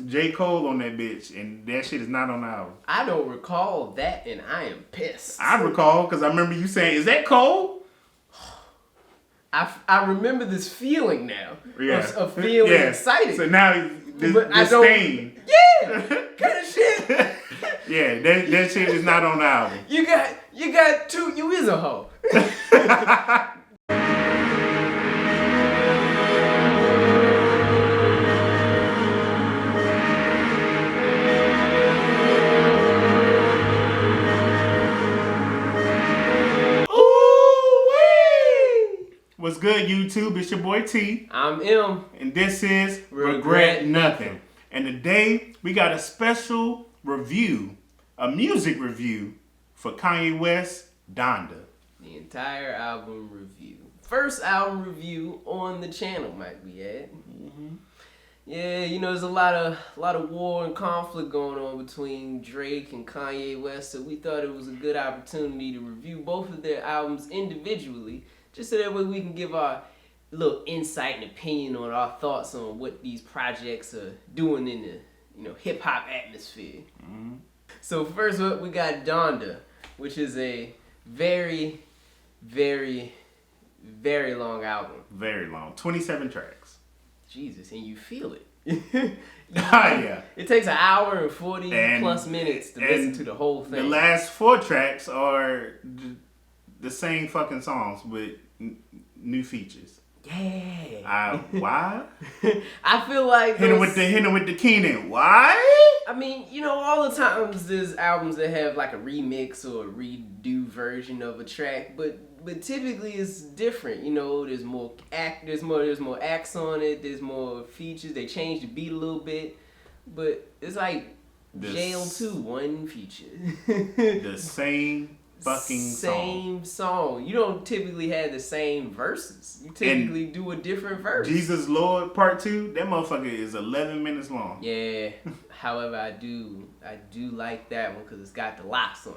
J. Cole on that bitch, and that shit is not on the album. I don't recall that, and I am pissed. I recall, because I remember you saying, is that Cole? I remember this feeling now. Yeah. Of feeling excited. So now, the stain. Yeah! Kind of shit. Yeah, that shit is not on the album. You got two, you is a hoe. What's good, YouTube? It's your boy T. I'm M. And this is Regret Nothing. And today, we got a special review, a music review for Kanye West, DONDA. The entire album review. First album review on the channel, might we add. Mm-hmm. Yeah, you know, there's a lot of war and conflict going on between Drake and Kanye West, so we thought it was a good opportunity to review both of their albums individually, just so that way we can give our little insight and opinion on our thoughts on what these projects are doing in the hip hop atmosphere. Mm-hmm. So first up, we got Donda, which is a very, very, very long album. Very long, 27 tracks. Jesus, and you feel it. Yeah. It takes an hour and 40 plus minutes to listen to the whole thing. The last 4 tracks are the same fucking songs with new features. Yeah. Why? I feel like hit him with the Keenan. Why? I mean, all the times there's albums that have like a remix or a redo version of a track, but typically it's different. There's more there's more acts on it. There's more features. They change the beat a little bit, but it's like Jail 2, one feature. The same fucking same song. You don't typically have the same verses. You typically do a different verse. Jesus Lord Part 2, that motherfucker is 11 minutes long. Yeah. However, I do like that one because it's got the locks on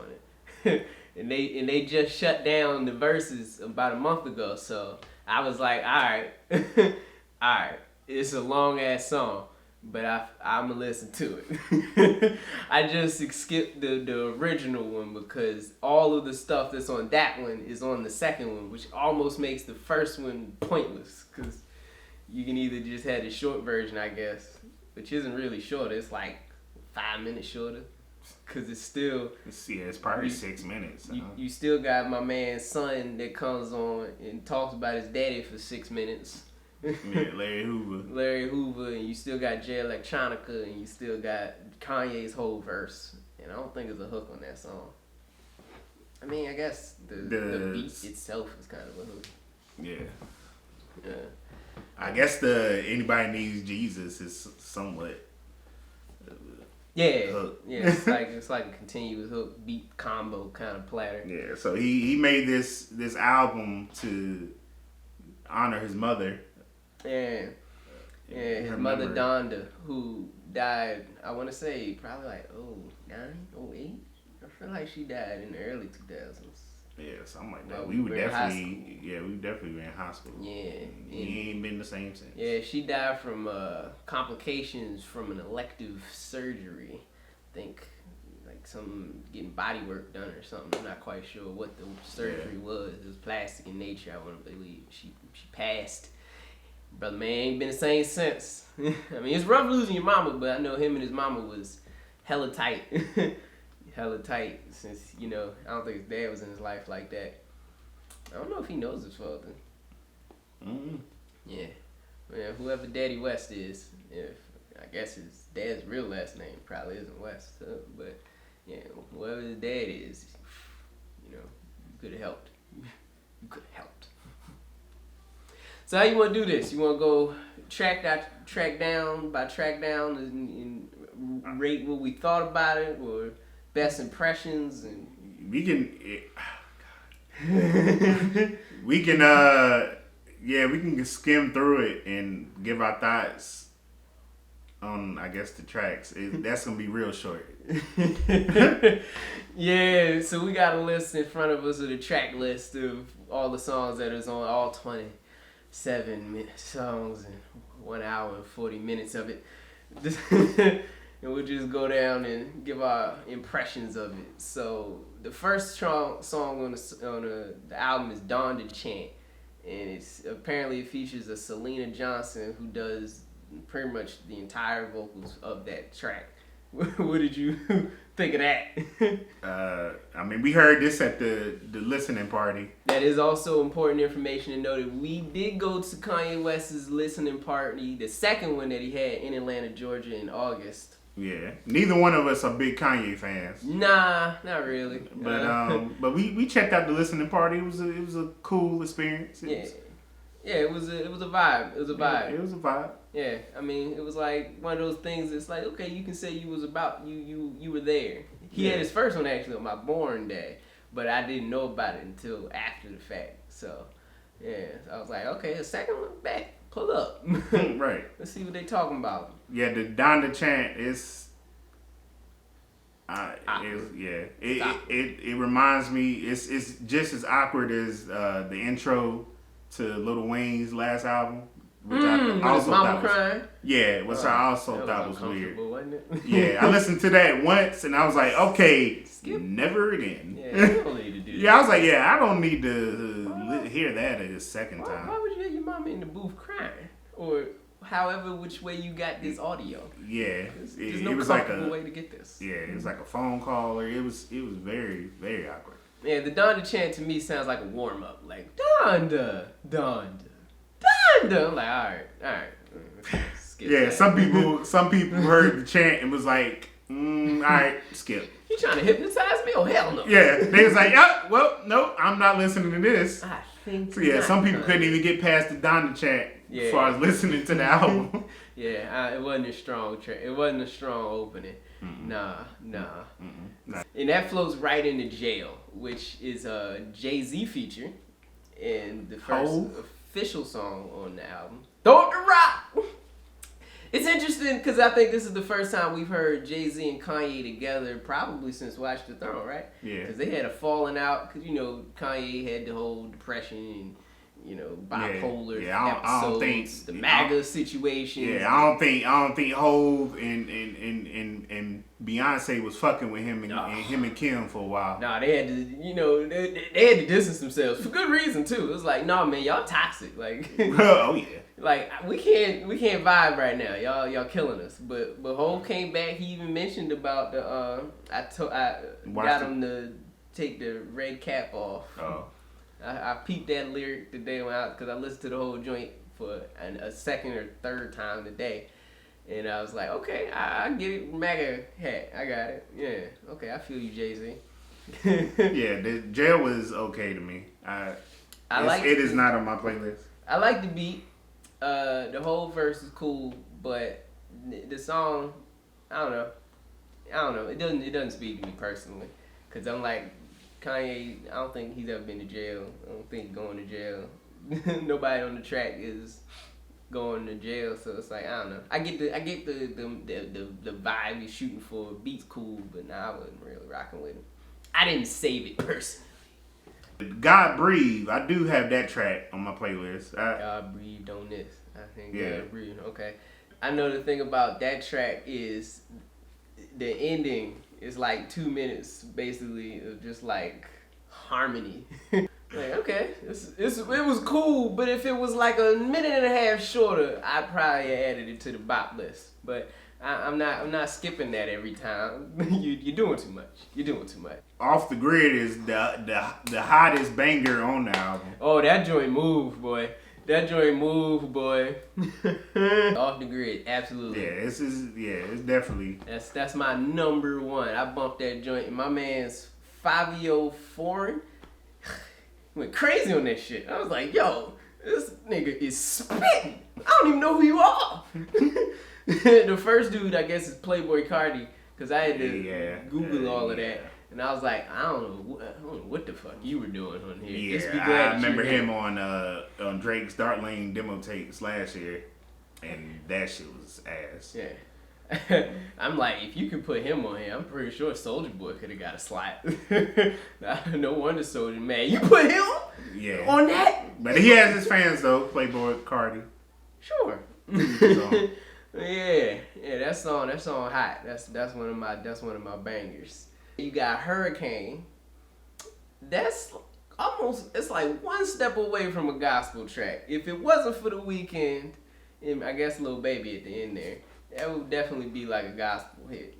it. and they just shut down the verses about a month ago. So I was like, all right, it's a long ass song, but I'm gonna listen to it. I just skipped the original one because all of the stuff that's on that one is on the second one, which almost makes the first one pointless because you can either just have the short version, I guess, which isn't really short. It's like 5 minutes shorter because it's still... it's probably 6 minutes. You still got my man's son that comes on and talks about his daddy for 6 minutes. Yeah, Larry Hoover, and you still got Jay Electronica, and you still got Kanye's whole verse, and I don't think there's a hook on that song. I mean, I guess the beat itself is kind of a hook. Yeah. I guess Anybody Needs Jesus is somewhat hook. Yeah, it's like a continuous hook beat combo kind of platter. Yeah, so he made this album to honor his mother. Yeah, his mother Donda, who died, I want to say probably like 09, 08. I feel like she died in the early 2000s. Yeah, something like that. We definitely were in hospital. Yeah. He ain't been the same since. Yeah, she died from complications from an elective surgery. I think like some getting body work done or something. I'm not quite sure what the surgery was. It was plastic in nature, I want to believe. She passed. Brother man ain't been the same since. I mean, it's rough losing your mama, but I know him and his mama was hella tight. Hella tight since, I don't think his dad was in his life like that. I don't know if he knows his father. Mm-hmm. Yeah. Man, whoever Daddy West is, I guess his dad's real last name probably isn't West, but yeah, whoever his dad is, you could have helped. You could have helped. So how you want to do this? You want to go track down and rate what we thought about it, or best impressions? And we can skim through it and give our thoughts on, I guess, the tracks. That's gonna be real short. Yeah, so we got a list in front of us, of the track list of all the songs that is on all 27 songs and 1 hour and 40 minutes of it. and we'll just go down and give our impressions of it. So the first song on the album is "DONDA Chant," and it features a Selena Johnson who does pretty much the entire vocals of that track. What did you think of that? I mean, we heard this at the listening party. That is also important information to know that we did go to Kanye West's listening party, the second one that he had in Atlanta, Georgia in August. Yeah, neither one of us are big Kanye fans. Nah, not really. But we checked out the listening party. It was a cool experience. It was a vibe. It was a vibe. It was a vibe. Yeah, I mean, it was like one of those things. It's like, okay, you can say you were there. He had his first one actually on my born day, but I didn't know about it until after the fact. So, yeah, I was like, okay, the second one back, pull up. Right. Let's see what they talking about. Yeah, the Donda chant is. It reminds me. It's just as awkward as the intro to Lil Wayne's last album, which I also thought was crying. Yeah, which I also thought was weird. Wasn't it? Yeah, I listened to that once and I was like, okay, never again. Yeah, you don't need to do that. Yeah, I was like, yeah, I don't need to hear that a second time. Why would you have your mama in the booth crying? Or however which way you got this audio. Yeah. There's no was comfortable way to get this. Yeah, it was like a phone call or it was very, very awkward. Yeah, the Donda chant to me sounds like a warm up. Like Donda, Donda, Donda. I'm like, all right. Skip yeah, that. some people heard the chant and was like, all right, skip. You trying to hypnotize me? Oh hell no. Yeah, they was like, well, no, I'm not listening to this. I think so. Yeah, some people couldn't even get past the Donda chant as far as listening to the album. Yeah, it wasn't a strong track. It wasn't a strong opening. Mm-mm. Nah. And that flows right into Jail, which is a Jay-Z feature and the first official song on the album. Throw the rock! It's interesting because I think this is the first time we've heard Jay-Z and Kanye together probably since Watch the Throne, right? Yeah. Because they had a falling out because, Kanye had the whole depression and, bipolar episodes, the MAGA situation. Yeah, I don't think Hov and Beyonce was fucking with him and him and Kim for a while. Nah, they had to, they had to distance themselves for good reason too. It was like, nah, man, y'all toxic. Like, oh yeah. Like we can't vibe right now. Y'all killing us. But Hov came back. He even mentioned about the I got him to take the red cap off. Oh. I peeped that lyric today when because I listened to the whole joint for a second or third time today, and I was like, okay, I get it. MAGA hat, I got it. Yeah, okay, I feel you, Jay-Z. Yeah, the Jail was okay to me. It is not on my playlist. I like the beat. The whole verse is cool, but the song, I don't know. It doesn't speak to me personally, cause I'm like. Kanye, I don't think he's ever been to jail. I don't think he's going to jail. Nobody on the track is going to jail, so it's like I don't know. I get the vibe he's shooting for. Beat's cool, but I wasn't really rocking with him. I didn't save it personally. God Breathe, I do have that track on my playlist. God Breathed on this. I think God Breathed. Okay. I know the thing about that track is the ending. It's like 2 minutes, basically, of just like harmony. Like, okay, it was cool, but if it was like a minute and a half shorter, I'd probably added it to the bop list. But I'm not skipping that every time. You're doing too much. You're doing too much. Off the Grid is the hottest banger on the album. Oh, that joint move, boy. That joint move, boy. Off the Grid, absolutely. Yeah, it's definitely. That's my number one. I bumped that joint. And my man's 5-year-old foreign went crazy on that shit. I was like, yo, this nigga is spitting. I don't even know who you are. The first dude, I guess, is Playboy Cardi, because I had to Google all of that. And I was like, I don't know what the fuck you were doing on here. Yeah, Just be glad I remember him on Drake's Dark Lane demo tapes last year, and that shit was ass. Yeah. I'm like, if you could put him on here, I'm pretty sure Soulja Boy could have got a slot. No wonder Soulja, man. You put him on that? But he has his fans, though, Playboy Cardi. Sure. So. Yeah, that song hot. That's one of my bangers. You got Hurricane. That's almost, it's like one step away from a gospel track. If it wasn't for The Weeknd, and I guess Lil Baby at the end there, that would definitely be like a gospel hit.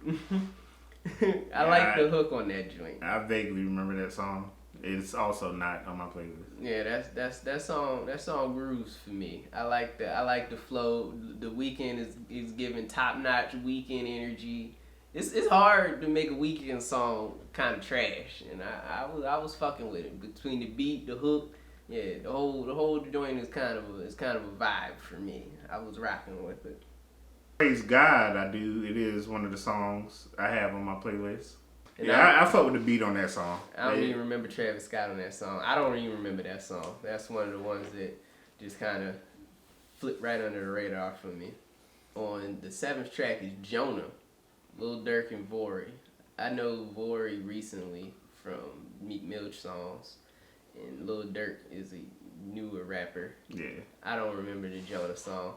I like the hook on that joint. I vaguely remember that song. It's also not on my playlist. Yeah, that song grooves for me. I like the flow. The Weeknd is giving top notch Weeknd energy. It's hard to make a Weeknd song kind of trash, and I was fucking with it. Between the beat, the hook, yeah, the whole joint is kind of a vibe for me. I was rocking with it. Praise God, I do. It is one of the songs I have on my playlist. And I fuck with the beat on that song. I don't even remember Travis Scott on that song. I don't even remember that song. That's one of the ones that just kind of flipped right under the radar for me. On the 7th track is Jonah, Lil Durk and Vori. I know Vori recently from Meek Mill songs, and Lil Durk is a newer rapper. Yeah. I don't remember the Jonah song.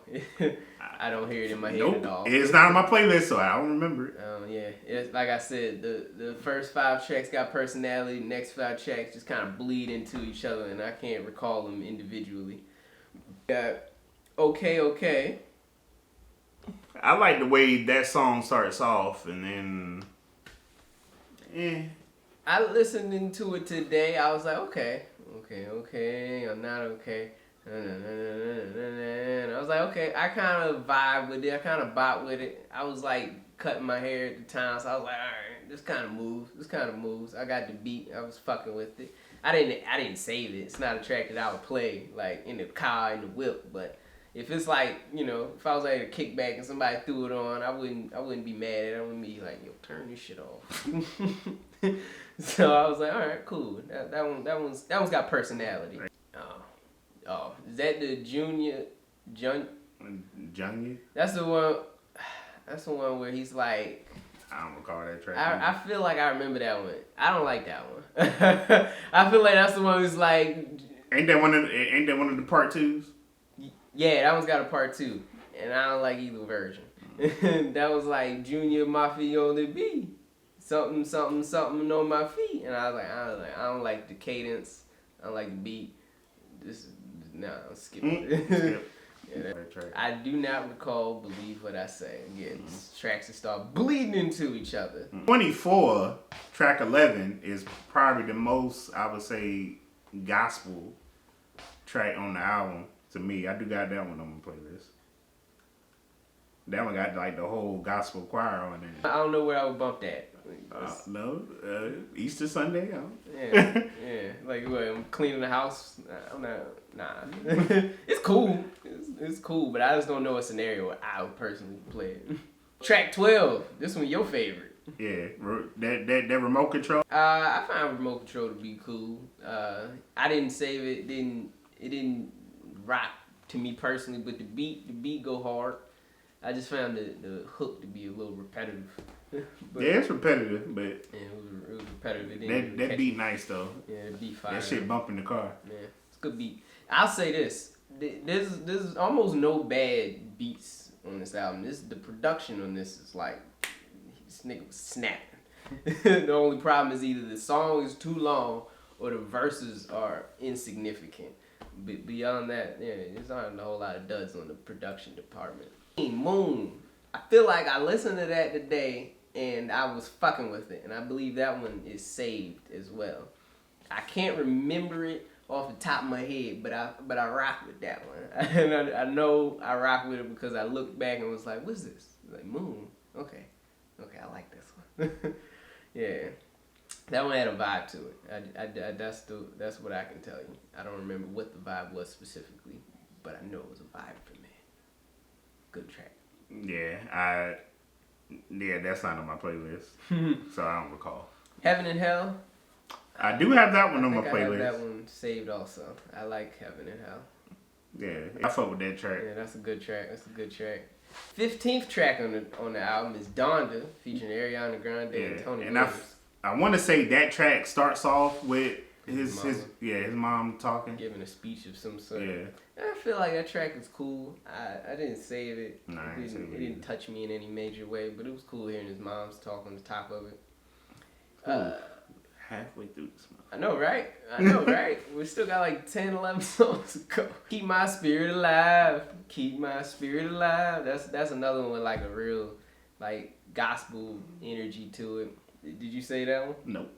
I don't hear it in my head at all. It's not on my playlist, so I don't remember it. Yeah. It's like I said, the first 5 tracks got personality. The next 5 tracks just kind of bleed into each other, and I can't recall them individually. Got Okay. I like the way that song starts off, and then, I listened into it today. I was like, okay, I'm not okay. And I was like, okay, I kind of vibe with it. I kind of bop with it. I was like cutting my hair at the time, so I was like, all right, this kind of moves. I got the beat. I was fucking with it. I didn't save it. It's not a track that I would play like in the car, in the whip. But if it's like, if I was like a kickback and somebody threw it on, I wouldn't be mad at it. I wouldn't be like, yo, turn this shit off. So I was like, all right, cool. That one's got personality. Oh, is that the Junior? That's the one. That's the one where he's like. I don't recall that track. I feel like I remember that one. I don't like that one. I feel like that's the one who's like. Ain't that one of the part 2s? Yeah, that one's got a part 2, and I don't like either version. That was like Junior Mafia on the beat. Something on my feet, and I was like, I don't like the cadence, I don't like the beat. I'm skipping it. Yeah, I do not recall Believe What I Say. Again, tracks that start bleeding into each other. 24, track 11 is probably the most, I would say, gospel track on the album to me. I do got that one on my playlist. That one got like the whole gospel choir on it. I don't know where I would bump that. Easter Sunday. Yeah. Like what? I'm cleaning the house. I'm not. Nah. It's cool. It's cool, but I just don't know a scenario where I would personally play it. Track 12. This one your favorite. Yeah, that remote control. I find remote control to be cool. I didn't save it. It didn't rock to me personally, but the beat go hard. I just found the hook to be a little repetitive. But, yeah, it's repetitive, but yeah, it was repetitive. That beat nice though. Yeah, the beat fire. That shit bump in the car. Yeah, it's a good beat. I'll say this: there's almost no bad beats on this album. The production on this is like this nigga was snapping. The only problem is either the song is too long or the verses are insignificant. But beyond that, yeah, there's not a whole lot of duds on the production department. Moon. I feel like I listened to that today and I was fucking with it, and I believe that one is saved as well. I can't remember it off the top of my head, but I rock with that one. And I know I rock with it because I looked back and was like, what's this? Like Moon. Okay, I like this one. Yeah. That one had a vibe to it. That's what I can tell you. I don't remember what the vibe was specifically, but I know it was a vibe for me. Good track. Yeah, that's not on my playlist, so I don't recall. Heaven and Hell. I do have that one on my playlist. I have that one saved also. I like Heaven and Hell. Yeah, I fuck with that track. Yeah, that's a good track. 15th track on the album is Donda, featuring Ariana Grande and Tony Williams. I want to say that track starts off with his mom talking, giving a speech of some sort. Yeah, I feel like that track is cool. I didn't save it. Nah, it didn't touch me in any major way, but it was cool hearing his mom's talk on the top of it. Halfway through this month. I know, right? We still got like 10, 11 songs to go. Keep my spirit alive. Keep my spirit alive. That's another one with like a real like gospel energy to it. Did you say that one? Nope.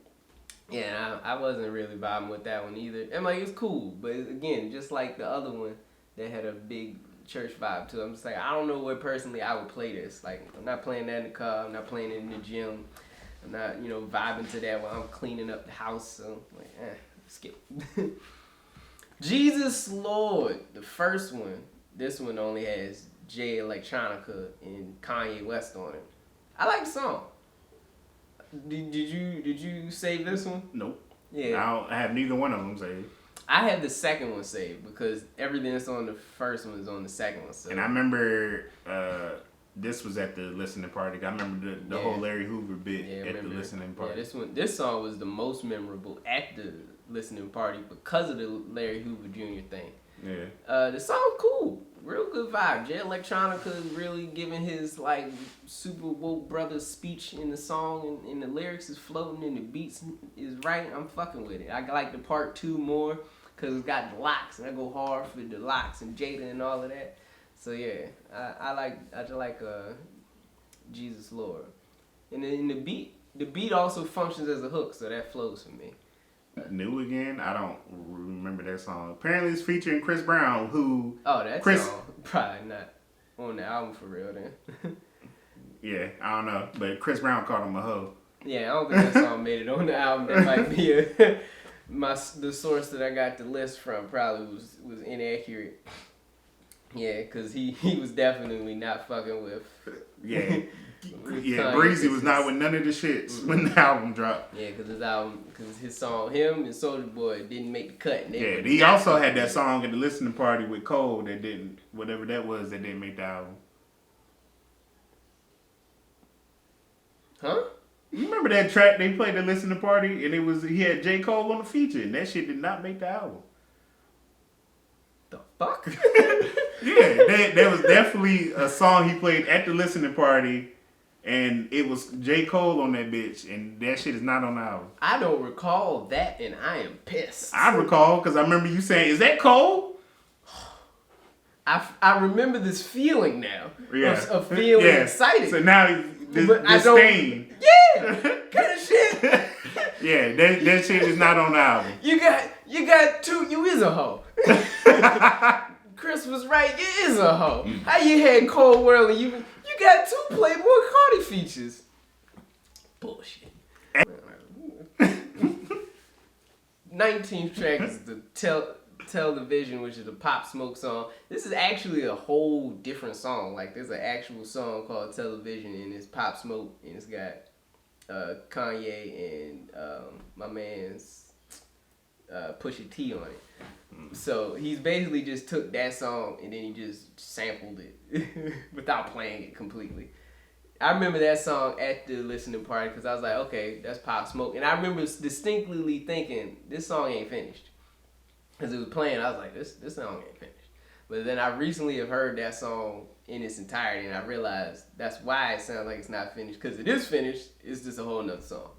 Yeah, I wasn't really vibing with that one either. And like, it's cool, but again, just like the other one that had a big church vibe to it, I'm just like, I don't know where personally I would play this. Like, I'm not playing that in the car. I'm not playing it in the gym. I'm not, vibing to that while I'm cleaning up the house. So, like, skip. Jesus Lord, the first one. This one only has Jay Electronica and Kanye West on it. I like the song. Did you save this one? Nope. Yeah. I have neither one of them saved. I have the second one saved because everything that's on the first one is on the second one. So. And I remember this was at the listening party. I remember the whole Larry Hoover bit at the listening party. Yeah, this song was the most memorable at the listening party because of the Larry Hoover Jr. thing. Yeah. The song cool. Real good vibe. Jay Electronica is really giving his like super woke brother speech in the song, and the lyrics is floating and the beats is right. I'm fucking with it. I like the part 2 more because it's got the locks, and I go hard for the locks and Jada and all of that. So yeah, I just like Jesus Lord, and then the beat also functions as a hook, so that flows for me. New Again? I don't remember that song. Apparently it's featuring Chris Brown, who... Oh, that song probably not on the album for real then. Yeah, I don't know. But Chris Brown called him a hoe. Yeah, I don't think that song made it on the album. That might be the source that I got the list from probably was inaccurate. Yeah, because he was definitely not fucking with... Yeah. Yeah, Breezy was not with none of the shits when the album dropped. Yeah, because his song, him and Soulja Boy didn't make the cut. Yeah, he also had that song at the listening party with Cole that didn't, whatever that was, that didn't make the album. Huh? You remember that track they played at the listening party and he had J. Cole on the feature and that shit did not make the album. The fuck? Yeah, there was definitely a song he played at the listening party. And it was J. Cole on that bitch, and that shit is not on the album. I don't recall that, and I am pissed. I recall, because I remember you saying, is that Cole? I remember this feeling now. Yeah. Of feeling excited. So now, this stain. Yeah! Kind of shit. Yeah, that shit is not on the album. You got two, you is a hoe. Chris was right, you is a hoe. How you had Cold World and you got 2 Playboy Cardi features? Bullshit. 19th track is the Tell the Vision, which is a Pop Smoke song. This is actually a whole different song. Like, there's an actual song called Television, and it's Pop Smoke, and it's got Kanye and my man's Pusha T on it. So he's basically just took that song and then he just sampled it without playing it completely. I remember that song at the listening party because I was like, okay, that's Pop Smoke. And I remember distinctly thinking, this song ain't finished. Because it was playing, I was like, this song ain't finished. But then I recently have heard that song in its entirety and I realized that's why it sounds like it's not finished. Because it is finished, it's just a whole nother song.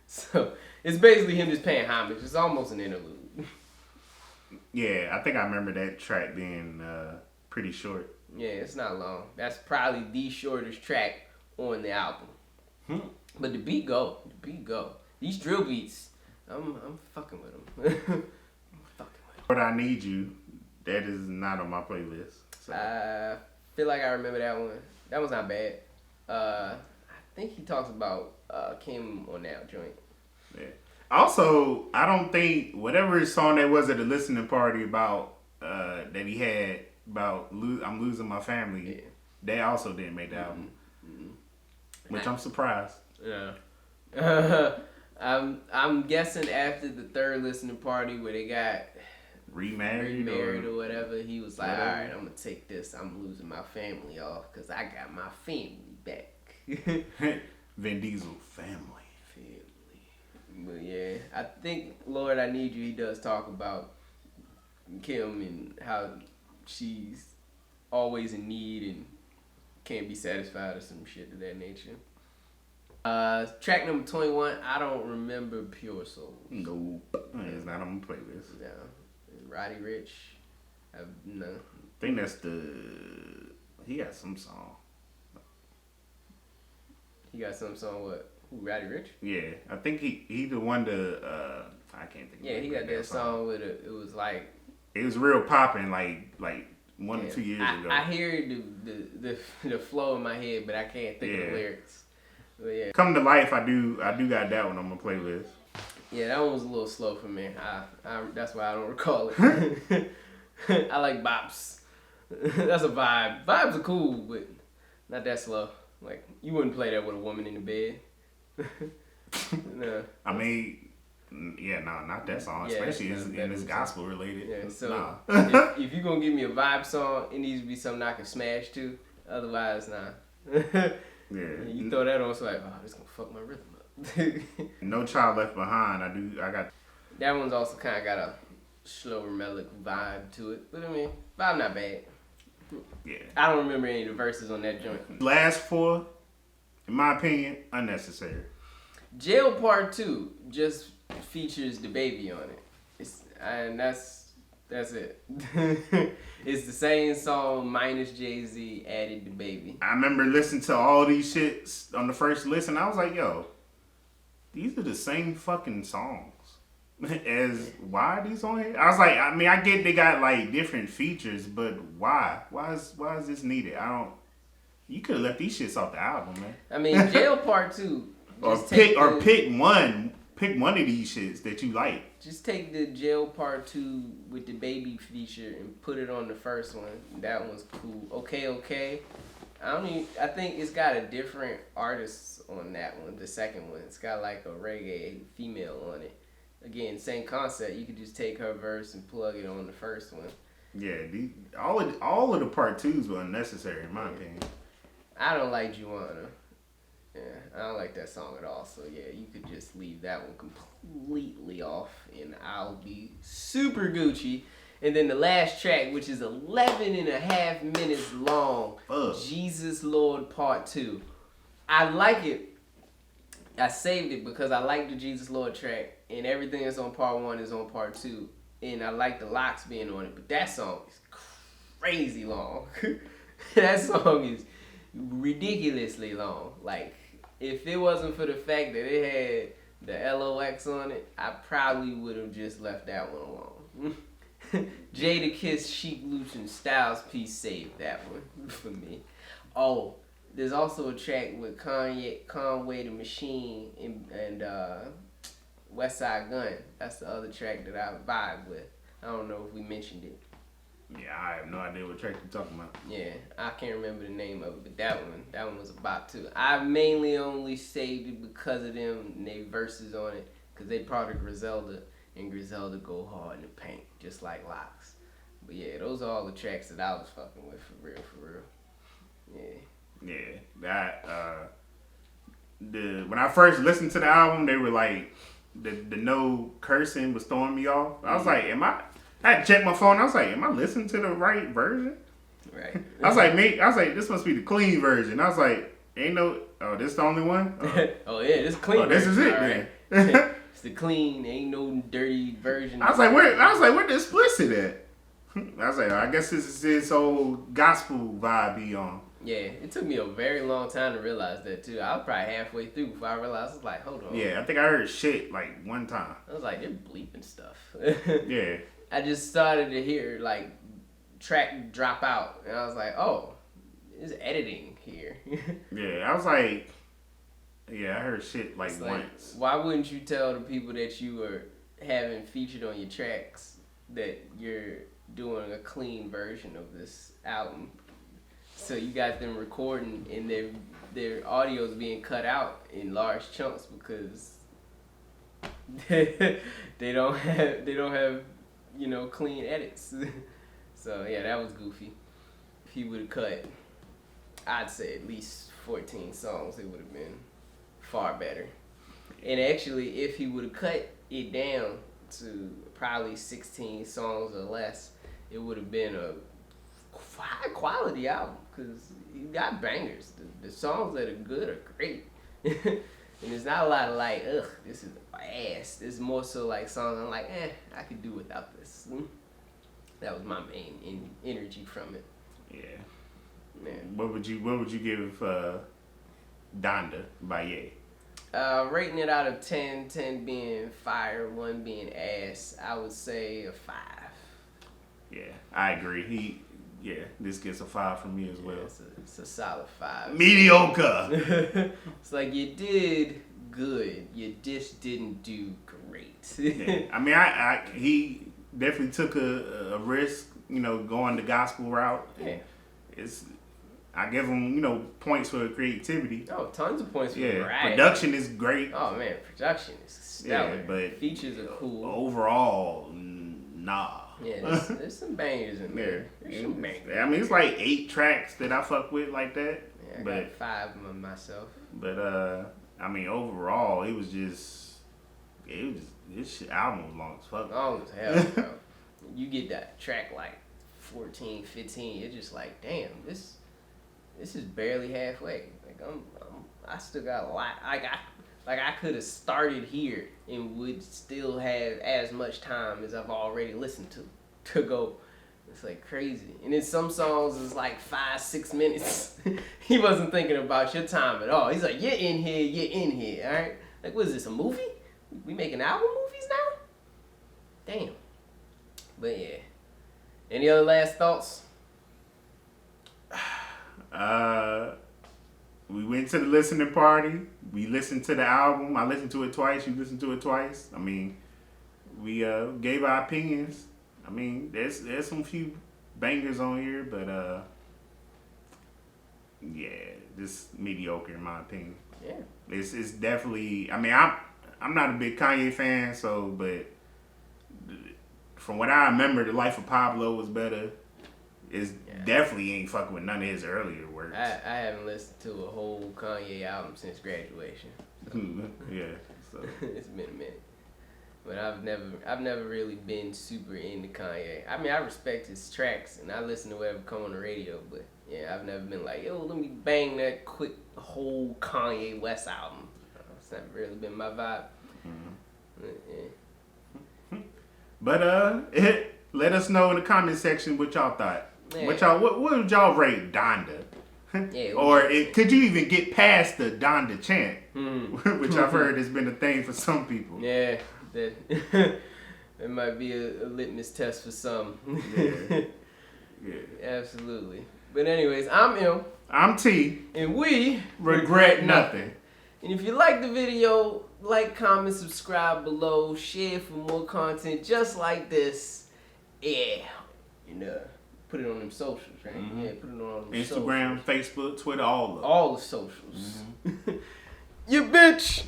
So it's basically him just paying homage. It's almost an interlude. Yeah, I think I remember that track being pretty short. Yeah, it's not long. That's probably the shortest track on the album. But the beat go. These drill beats, I'm fucking with them. But I Need You, that is not on my playlist. So. I feel like I remember that one. That one's not bad. I think he talks about Kim on that joint. Yeah. Also, I don't think whatever song that was at the listening party about that he had about I'm losing my family, they also didn't make the album, which I'm surprised. Yeah, I'm guessing after the third listening party where they got remarried or whatever, he was like, all right, I'm gonna take this. I'm losing my family off because I got my family back. Vin Diesel family. But yeah, I think Lord, I Need You. He does talk about Kim and how she's always in need and can't be satisfied or some shit of that nature. Track number 21. I don't remember Pure Souls. Nope, it's not on my playlist. No, Roddy Ricch. No. I think that's he got some song. He got some song what? Who, Roddy Ricch? Yeah, I think he the one to I can't think. Yeah, he got that song with it. It was like. It was real popping like 1 or 2 years ago. I hear the flow in my head, but I can't think of the lyrics. But yeah. Come to Life, I do got that one on my playlist. Yeah, that one was a little slow for me. That's why I don't recall it. I like bops. That's a vibe. Vibes are cool, but not that slow. Like, you wouldn't play that with a woman in the bed. No. I mean, yeah, no, not that song. Yeah, especially in it's gospel related. Yeah, so nah. if you're going to give me a vibe song, it needs to be something I can smash to. Otherwise, nah. Yeah. You throw that on, it's like, oh, this going to fuck my rhythm up. No Child Left Behind. I got. That one's also kind of got a slower, melodic vibe to it. But I mean, vibe not bad. Yeah. I don't remember any of the verses on that joint. Last 4, in my opinion, unnecessary. Jail Part 2 just features the baby on it. And that's it. It's the same song minus Jay-Z added the baby. I remember listening to all these shits on the first listen. I was like, yo, these are the same fucking songs. Why are these on here? I was like, I mean, I get they got like different features, but why? Why is this needed? You could have left these shits off the album, man. I mean, Jail Part 2. Pick one of these shits that you like. Just take the Jail Part 2 with the baby feature and put it on the first one. That one's cool. Okay. I think it's got a different artist on that one. The second one, it's got like a reggae female on it. Again, same concept. You could just take her verse and plug it on the first one. Yeah, all of the Part 2s were unnecessary in my opinion. I don't like Juana. Yeah, I don't like that song at all. So yeah, you could just leave that one completely off, and I'll be super Gucci. And then the last track, which is 11 and a half minutes long, Jesus Lord Part 2. I like it. I saved it because I like the Jesus Lord track, and everything that's on Part 1 is on Part 2. And I like the locks being on it, but that song is crazy long. That song is ridiculously long. Like, if it wasn't for the fact that it had the LOX on it, I probably would have just left that one alone. Jada Kiss, Chic Luch, and Styles P saved that one for me. Oh, there's also a track with Conway the Machine and Westside Gunn. That's the other track that I vibe with. I don't know if we mentioned it. Yeah, I have no idea what track you're talking about. Yeah, I can't remember the name of it, but that one was a bop too. I mainly only saved it because of them and they verses on it, because they part of Griselda, and Griselda go hard in the paint, just like Locks. But yeah, those are all the tracks that I was fucking with for real. Yeah. Yeah, that when I first listened to the album, they were like the no cursing was throwing me off. I was like, I had to check my phone. I was like, am I listening to the right version? Right. I was like, this must be the clean version. I was like, this the only one? Oh yeah, this clean. Oh, this is it right. then. It's the clean, ain't no dirty version. I was like, where the explicit at? I was like, I guess this is his old gospel vibe he on. Yeah, it took me a very long time to realize that too. I was probably halfway through before I realized. I was like, hold on. Yeah, I think I heard shit like one time. I was like, they're bleeping stuff. Yeah. I just started to hear like track drop out, and I was like, oh, there's editing here. Yeah, I was like, yeah, I heard shit like once. Why wouldn't you tell the people that you were having featured on your tracks that you're doing a clean version of this album? So you got them recording and their audio is being cut out in large chunks because they don't have clean edits. So yeah, that was goofy. If he would have cut, I'd say at least 14 songs, it would have been far better. And actually, if he would have cut it down to probably 16 songs or less, it would have been a high quality album because you got bangers. The songs that are good are great. And there's not a lot of like, ugh, this is ass. There's more so like songs I'm like, I could do without this. That was my main energy from it. Yeah. Man. What would you give Donda by Ye? Rating it out of 10, 10 being fire, 1 being ass, I would say a 5. Yeah, I agree. This gets a 5 from me as well. It's a solid 5. Mediocre. It's like you did good, you just didn't do great. Yeah. I mean, he definitely took a risk, going the gospel route. Yeah. I give him, points for creativity. Oh, tons of points for variety. Production is great. Oh man, production is stellar. Yeah, but features are cool. Overall, nah. Yeah, there's some bangers in there. There's some bangers. I mean, it's like 8 tracks that I fuck with like that. Yeah, I got 5 myself. But I mean, overall, this shit album was long as fuck. Long as hell, bro. You get that track like 14, 15, you're just like, damn, this is barely halfway. Like I still got a lot. I could have started here and would still have as much time as I've already listened to go. It's like crazy. And then some songs is like 5-6 minutes. He wasn't thinking about your time at all. He's like, you're in here, all right? Like, what is this, a movie? We making album movies now? Damn. But yeah. Any other last thoughts? We went to the listening party. We listened to the album. I listened to it twice. You listened to it twice. I mean, we gave our opinions. I mean, there's some few bangers on here, but just mediocre in my opinion. Yeah. It's definitely. I mean, I'm not a big Kanye fan, but from what I remember, The Life of Pablo was better. Definitely ain't fucking with none of his earlier works. I haven't listened to a whole Kanye album since graduation. So. Yeah, so it's been a minute. But I've never really been super into Kanye. I mean, I respect his tracks and I listen to whatever come on the radio, but yeah, I've never been like, yo, let me bang that quick whole Kanye West album. It's never really been my vibe. Mm-hmm. Yeah. But let us know in the comment section what y'all thought. Yeah. What would y'all rate Donda? Yeah, or could you even get past the Donda chant, which I've heard has been a thing for some people. Yeah, that might be a litmus test for some. Yeah, absolutely. But anyways, I'm M. I'm T. And we regret nothing. And if you like the video, like, comment, subscribe below, share for more content just like this. Yeah, put it on them socials, right? Mm-hmm. Yeah, put it on them Instagram, socials. Facebook, Twitter, all the socials. Mm-hmm. You bitch!